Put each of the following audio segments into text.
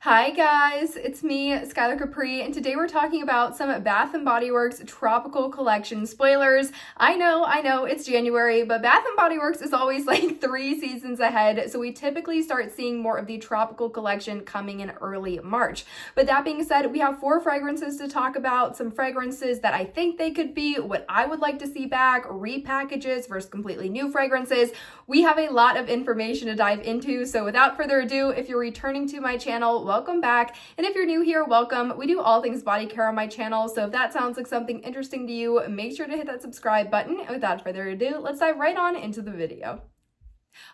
Hi guys, it's me, Skylar Capri, and today we're talking about some Bath & Body Works Tropical Collection spoilers. I know, it's January, but Bath & Body Works is always like 3 seasons ahead, so we typically start seeing more of the Tropical Collection coming in early March. But that being said, we have 4 fragrances to talk about, some fragrances that I think they could be, what I would like to see back, repackages versus completely new fragrances. We have a lot of information to dive into, so without further ado, if you're returning to my channel, welcome back. And if you're new here, welcome. We do all things body care on my channel, so if that sounds like something interesting to you, make sure to hit that subscribe button. And without further ado, let's dive right on into the video.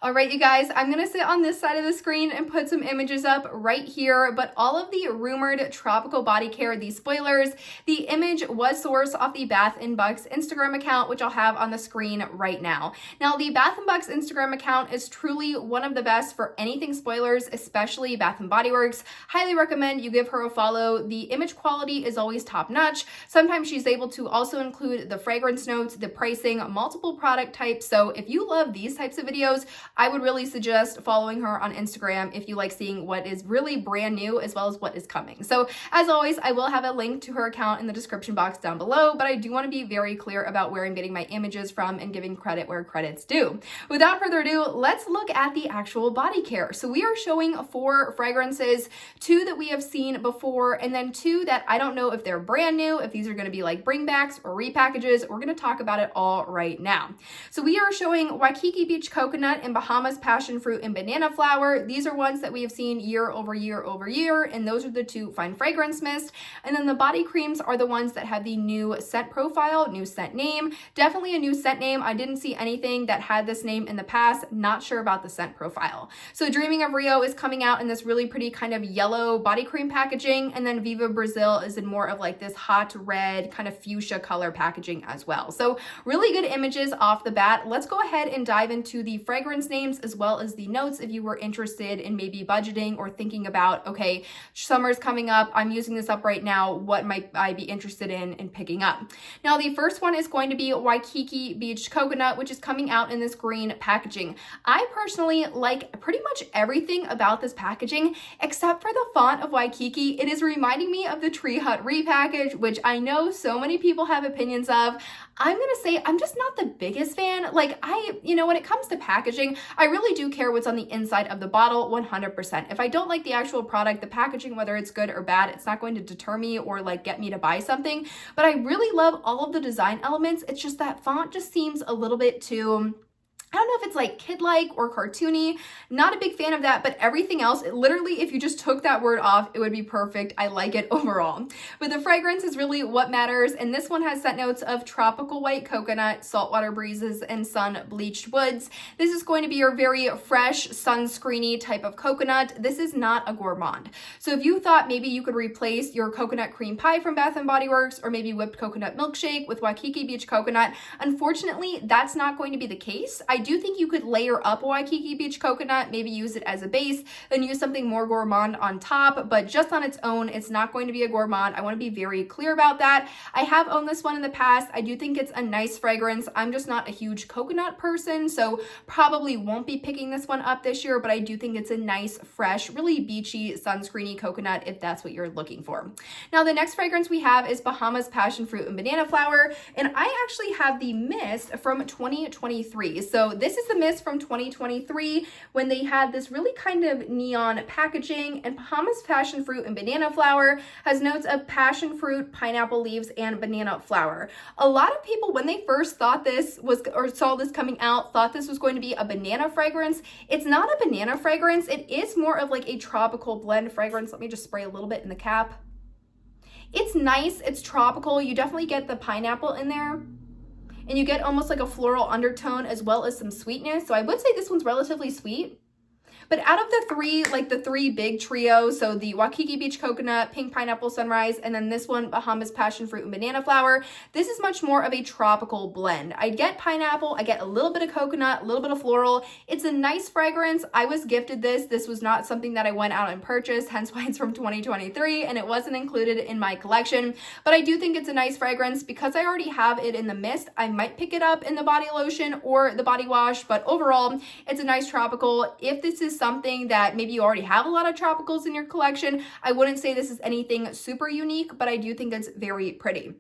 All right, you guys, I'm going to sit on this side of the screen and put some images up right here, but all of the rumored tropical body care, these spoilers, the image was sourced off the Bath & Bucks Instagram account, which I'll have on the screen right now. Now, the Bath & Bucks Instagram account is truly one of the best for anything spoilers, especially Bath & Body Works. Highly recommend you give her a follow. The image quality is always top notch. Sometimes she's able to also include the fragrance notes, the pricing, multiple product types. So if you love these types of videos, I would really suggest following her on Instagram if you like seeing what is really brand new as well as what is coming. So as always, I will have a link to her account in the description box down below, but I do want to be very clear about where I'm getting my images from and giving credit where credit's due. Without further ado, let's look at the actual body care. So we are showing 4 fragrances, 2 that we have seen before, and then 2 that I don't know if they're brand new, if these are going to be like bringbacks or repackages. We're going to talk about it all right now. So we are showing Waikiki Beach Coconut and Bahamas Passion Fruit and Banana Flower. These are ones that we have seen year over year, and those are the 2 fine fragrance mist. And then the body creams are the ones that have the new scent profile, new scent name. Definitely a new scent name. I didn't see anything that had this name in the past. Not sure about the scent profile. So Dreaming of Rio is coming out in this really pretty kind of yellow body cream packaging, and then Viva Brazil is in more of like this hot red kind of fuchsia color packaging as well. So really good images off the bat. Let's go ahead and dive into the fragrance names as well as the notes if you were interested in maybe budgeting or thinking about, okay, summer's coming up, I'm using this up right now, what might I be interested in picking up? Now, the first one is going to be Waikiki Beach Coconut, which is coming out in this green packaging. I personally like pretty much everything about this packaging except for the font of Waikiki. It is reminding me of the Tree Hut repackage, which I know so many people have opinions of. I'm gonna say I'm just not the biggest fan. Like when it comes to packaging, I really do care what's on the inside of the bottle 100%. If I don't like the actual product, the packaging, whether it's good or bad, it's not going to deter me or like get me to buy something. But I really love all of the design elements. It's just that font just seems a little bit too, I don't know if it's like kid-like or cartoony. Not a big fan of that, but everything else, literally, if you just took that word off, it would be perfect. I like it overall. But the fragrance is really what matters, and this one has scent notes of tropical white coconut, saltwater breezes, and sun-bleached woods. This is going to be your very fresh, sunscreeny type of coconut. This is not a gourmand. So if you thought maybe you could replace your coconut cream pie from Bath & Body Works or maybe whipped coconut milkshake with Waikiki Beach Coconut, unfortunately, that's not going to be the case. I do think you could layer up Waikiki Beach Coconut, maybe use it as a base, then use something more gourmand on top, but just on its own, it's not going to be a gourmand. I want to be very clear about that. I have owned this one in the past. I do think it's a nice fragrance. I'm just not a huge coconut person, so probably won't be picking this one up this year, but I do think it's a nice, fresh, really beachy, sunscreeny coconut if that's what you're looking for. Now, the next fragrance we have is Bahamas Passion Fruit and Banana Flower, and I actually have the mist from 2023. So this is the mist from 2023 when they had this really kind of neon packaging, and Bahamas Passion Fruit and Banana Flower has notes of passion fruit, pineapple leaves, and banana flower. A lot of people, when they first thought this was, or saw this coming out, thought this was going to be a banana fragrance. It's not a banana fragrance. It is more of like a tropical blend fragrance. Let me just spray a little bit in the cap. It's nice. It's tropical. You definitely get the pineapple in there. And you get almost like a floral undertone as well as some sweetness. So I would say this one's relatively sweet. But out of the 3, like the 3 big trios, so the Waikiki Beach Coconut, Pink Pineapple Sunrise, and then this one, Bahamas Passion Fruit and Banana Flower, this is much more of a tropical blend. I get pineapple, I get a little bit of coconut, a little bit of floral. It's a nice fragrance. I was gifted this. This was not something that I went out and purchased, hence why it's from 2023, and it wasn't included in my collection. But I do think it's a nice fragrance. Because I already have it in the mist, I might pick it up in the body lotion or the body wash, but overall, it's a nice tropical. If this is is something that maybe you already have a lot of tropicals in your collection, I wouldn't say this is anything super unique, but I do think it's very pretty.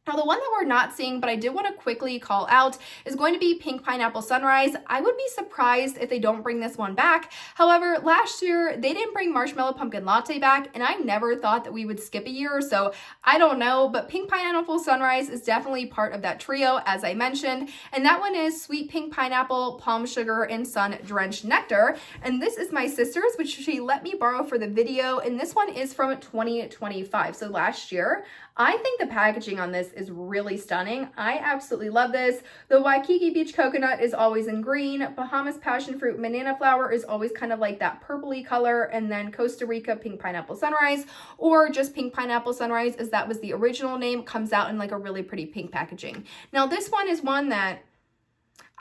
Now, the one that we're not seeing, but I did want to quickly call out, is going to be Pink Pineapple Sunrise. I would be surprised if they don't bring this one back. However, last year, they didn't bring Marshmallow Pumpkin Latte back, and I never thought that we would skip a year, so I don't know, but Pink Pineapple Sunrise is definitely part of that trio, as I mentioned, and that one is Sweet Pink Pineapple, Palm Sugar, and Sun Drenched Nectar, and this is my sister's, which she let me borrow for the video, and this one is from 2025, so last year. I think the packaging on this is really stunning. I absolutely love this. The Waikiki Beach Coconut is always in green. Bahamas Passion Fruit Banana Flower is always kind of like that purpley color. And then Costa Rica Pink Pineapple Sunrise, or just Pink Pineapple Sunrise, as that was the original name, comes out in like a really pretty pink packaging. Now this one is one that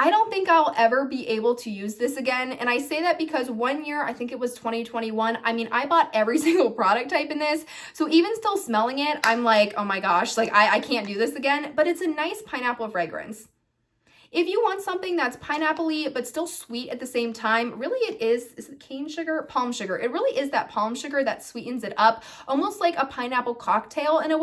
I don't think I'll ever be able to use this again. And I say that because one year, I think it was 2021, I mean, I bought every single product type in this. So even still smelling it, I'm like, oh my gosh, like I can't do this again. But it's a nice pineapple fragrance. If you want something that's pineapple-y but still sweet at the same time, really it is it cane sugar? Palm sugar. It really is that palm sugar that sweetens it up, almost like a pineapple cocktail in a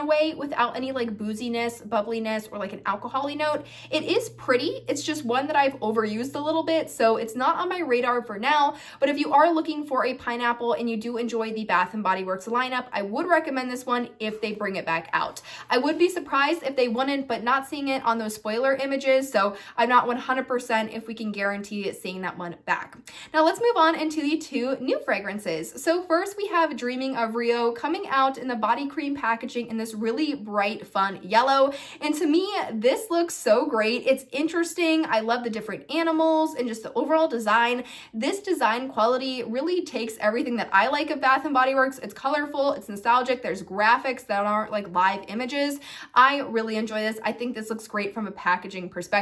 way without any like booziness, bubbliness, or like an alcohol-y note. It is pretty. It's just one that I've overused a little bit, so it's not on my radar for now, but if you are looking for a pineapple and you do enjoy the Bath & Body Works lineup, I would recommend this one if they bring it back out. I would be surprised if they wouldn't, but not seeing it on those spoiler images, so I'm not 100% if we can guarantee seeing that one back. Now let's move on into the two new fragrances. So first we have Dreaming of Rio coming out in the body cream packaging in this really bright, fun yellow. And to me, this looks so great. It's interesting. I love the different animals and just the overall design. This design quality really takes everything that I like of Bath & Body Works. It's colorful, it's nostalgic, there's graphics that aren't like live images. I really enjoy this. I think this looks great from a packaging perspective.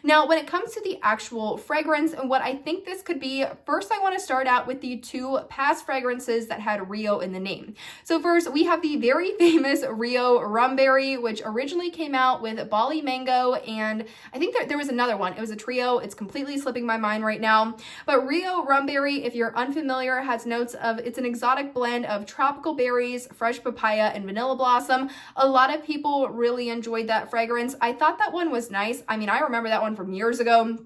Now, when it comes to the actual fragrance and what I think this could be, first I want to start out with the two past fragrances that had Rio in the name. So first, we have the very famous Rio Rumberry, which originally came out with Bali Mango, and I think there was another one. It was a trio. It's completely slipping my mind right now. But Rio Rumberry, if you're unfamiliar, has notes of, it's an exotic blend of tropical berries, fresh papaya, and vanilla blossom. A lot of people really enjoyed that fragrance. I thought that one was nice. I mean, I remember that one from years ago.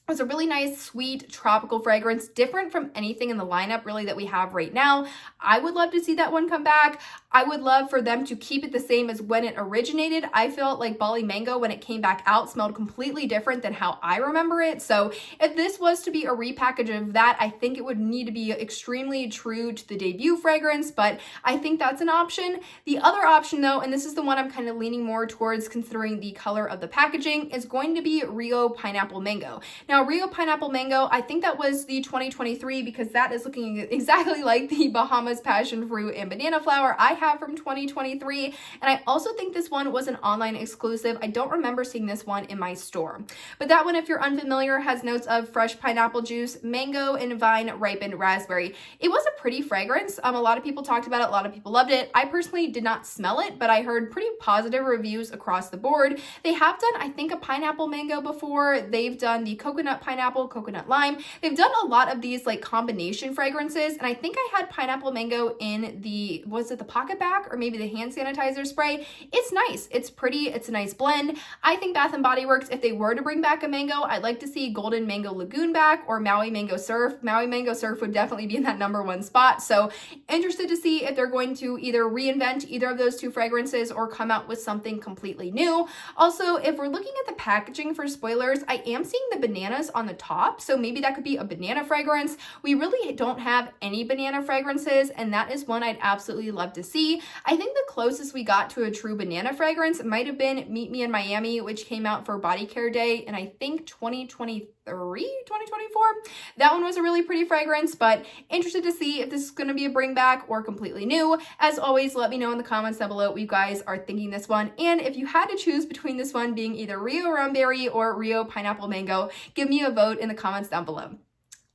It's a really nice, sweet, tropical fragrance, different from anything in the lineup really that we have right now. I would love to see that one come back. I would love for them to keep it the same as when it originated. I felt like Bali Mango, when it came back out, smelled completely different than how I remember it. So if this was to be a repackage of that, I think it would need to be extremely true to the debut fragrance, but I think that's an option. The other option though, and this is the one I'm kind of leaning more towards considering the color of the packaging, is going to be Rio Pineapple Mango. Now, Rio Pineapple Mango, I think that was the 2023 because that is looking exactly like the Bahamas Passion Fruit and Banana Flower I have from 2023. And I also think this one was an online exclusive. I don't remember seeing this one in my store. But that one, if you're unfamiliar, has notes of fresh pineapple juice, mango, and vine ripened raspberry. It was a pretty fragrance. A lot of people talked about it. A lot of people loved it. I personally did not smell it, but I heard pretty positive reviews across the board. They have done, I think, a pineapple mango before. They've done the coconut pineapple, coconut lime. They've done a lot of these like combination fragrances, and I think I had pineapple mango in the, was it the pocket back or maybe the hand sanitizer spray? It's nice. It's pretty. It's a nice blend. I think Bath & Body Works, if they were to bring back a mango, I'd like to see Golden Mango Lagoon back or Maui Mango Surf. Maui Mango Surf would definitely be in that #1 spot. So interested to see if they're going to either reinvent either of those two fragrances or come out with something completely new. Also, if we're looking at the packaging for spoilers, I am seeing the bananas on the top, so maybe that could be a banana fragrance. We really don't have any banana fragrances, and that is one I'd absolutely love to see. I think the closest we got to a true banana fragrance might have been Meet Me in Miami, which came out for Body Care Day in I think 2024. That one was a really pretty fragrance, but interested to see if this is going to be a bring back or completely new. As always, let me know in the comments down below what you guys are thinking this one, and if you had to choose between this one being either Rio Rumberry or Rio Pineapple Mango, give me a vote in the comments down below.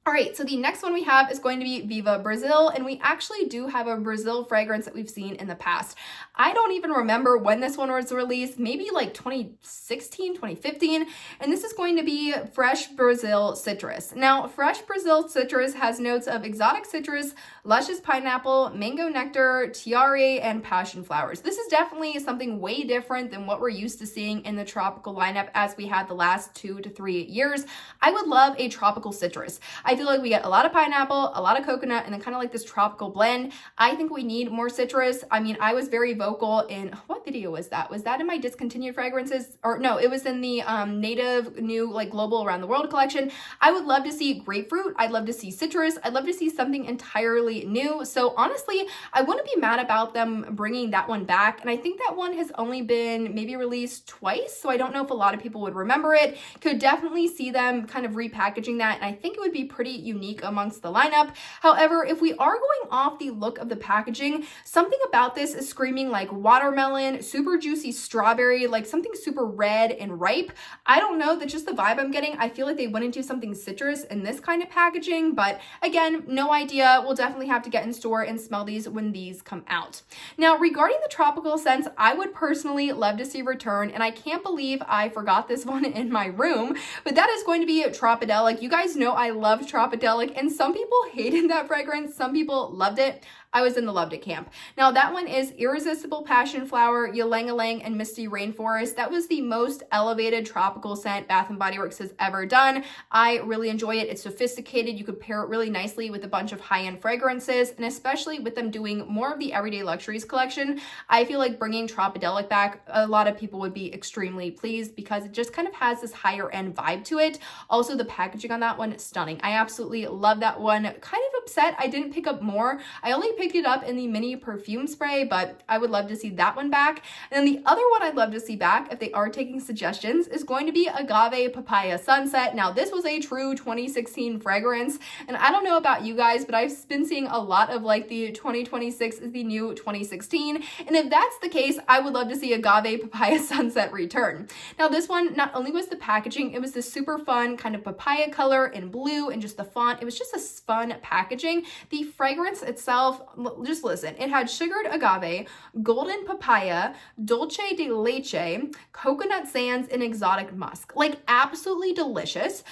All right, so the next one we have is going to be Viva Brazil, and we actually do have a Brazil fragrance that we've seen in the past. I don't even remember when this one was released, maybe like 2016, 2015, and this is going to be Fresh Brazil Citrus. Now, Fresh Brazil Citrus has notes of exotic citrus, luscious pineapple, mango nectar, tiare, and passion flowers. This is definitely something way different than what we're used to seeing in the tropical lineup as we had the last 2 to 3 years. I would love a tropical citrus. I feel like we get a lot of pineapple, a lot of coconut, and then kind of like this tropical blend. I think we need more citrus. I mean, I was very vocal in, what video was that? Was that in my discontinued fragrances? Or no, it was in the native new like global around the world collection. I would love to see grapefruit. I'd love to see citrus. I'd love to see something entirely new. So honestly, I wouldn't be mad about them bringing that one back. And I think that one has only been maybe released twice. So I don't know if a lot of people would remember it. Could definitely see them kind of repackaging that. And I think it would be pretty unique amongst the lineup. However, if we are going off the look of the packaging, something about this is screaming like watermelon, super juicy strawberry, like something super red and ripe. I don't know, that's just the vibe I'm getting. I feel like they wouldn't do something citrus in this kind of packaging, but again, no idea. We'll definitely have to get in store and smell these when these come out. Now, regarding the tropical scents, I would personally love to see return, and I can't believe I forgot this one in my room, but that is going to be Tropidelic. You guys know I love Tropidelic, and some people hated that fragrance, some people loved it. I was in the loved it camp. Now that one is Irresistible Passion Flower, Ylang-Ylang, and Misty Rainforest. That was the most elevated tropical scent Bath & Body Works has ever done. I really enjoy it. It's sophisticated. You could pair it really nicely with a bunch of high-end fragrances, and especially with them doing more of the Everyday Luxuries collection, I feel like bringing Tropidelic back, a lot of people would be extremely pleased because it just kind of has this higher end vibe to it. Also, the packaging on that one, stunning. I absolutely love that one. Kind of upset I didn't pick up more. I only picked it up in the mini perfume spray, but I would love to see that one back. And then the other one I'd love to see back, if they are taking suggestions, is going to be Agave Papaya Sunset. Now, this was a true 2016 fragrance, and I don't know about you guys, but I've been seeing a lot of like the 2026 is the new 2016, and if that's the case, I would love to see Agave Papaya Sunset return. Now, this one, not only was the packaging, it was this super fun kind of papaya color in blue, and just the font, it was just a fun packaging. The fragrance itself, just listen, it had sugared agave, golden papaya, dulce de leche, coconut sands, and exotic musk. Like, absolutely delicious.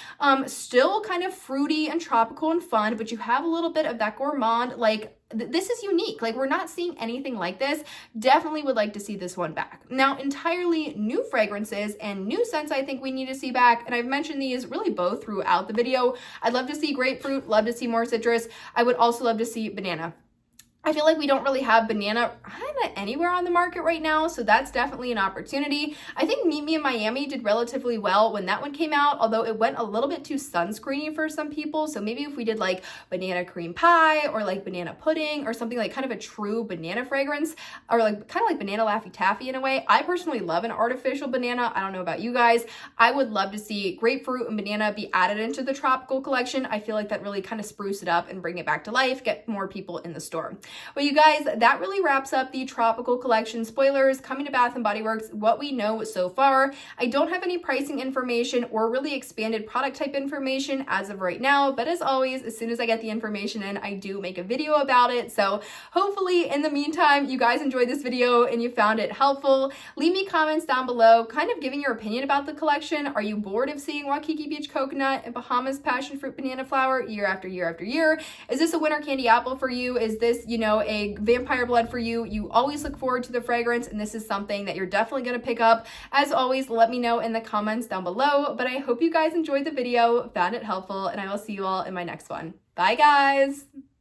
Still kind of fruity and tropical and fun, but you have a little bit of that gourmand. Like, this is unique. Like, we're not seeing anything like this. Definitely would like to see this one back. Now, entirely new fragrances and new scents I think we need to see back, and I've mentioned these really both throughout the video. I'd love to see grapefruit, love to see more citrus. I would also love to see banana. I feel like we don't really have banana kind of anywhere on the market right now, so that's definitely an opportunity. I think Meet Me in Miami did relatively well when that one came out, although it went a little bit too sunscreeny for some people. So maybe if we did like banana cream pie or like banana pudding or something like kind of a true banana fragrance, or like kind of like banana Laffy Taffy in a way. I personally love an artificial banana. I don't know about you guys. I would love to see grapefruit and banana be added into the tropical collection. I feel like that really kind of spruce it up and bring it back to life, get more people in the store. Well, you guys, that really wraps up the tropical collection spoilers coming to Bath & Body Works, what we know so far. I don't have any pricing information or really expanded product type information as of right now, but as always, as soon as I get the information in, I do make a video about it. So hopefully in the meantime, you guys enjoyed this video and you found it helpful. Leave me comments down below, kind of giving your opinion about the collection. Are you bored of seeing Waikiki Beach Coconut and Bahamas Passion Fruit Banana Flower year after year after year? Is this a winter candy apple for you? Is this, a vampire blood for you? You always look forward to the fragrance, and this is something that you're definitely going to pick up. As always, let me know in the comments down below, but I hope you guys enjoyed the video, found it helpful, and I will see you all in my next one. Bye, guys!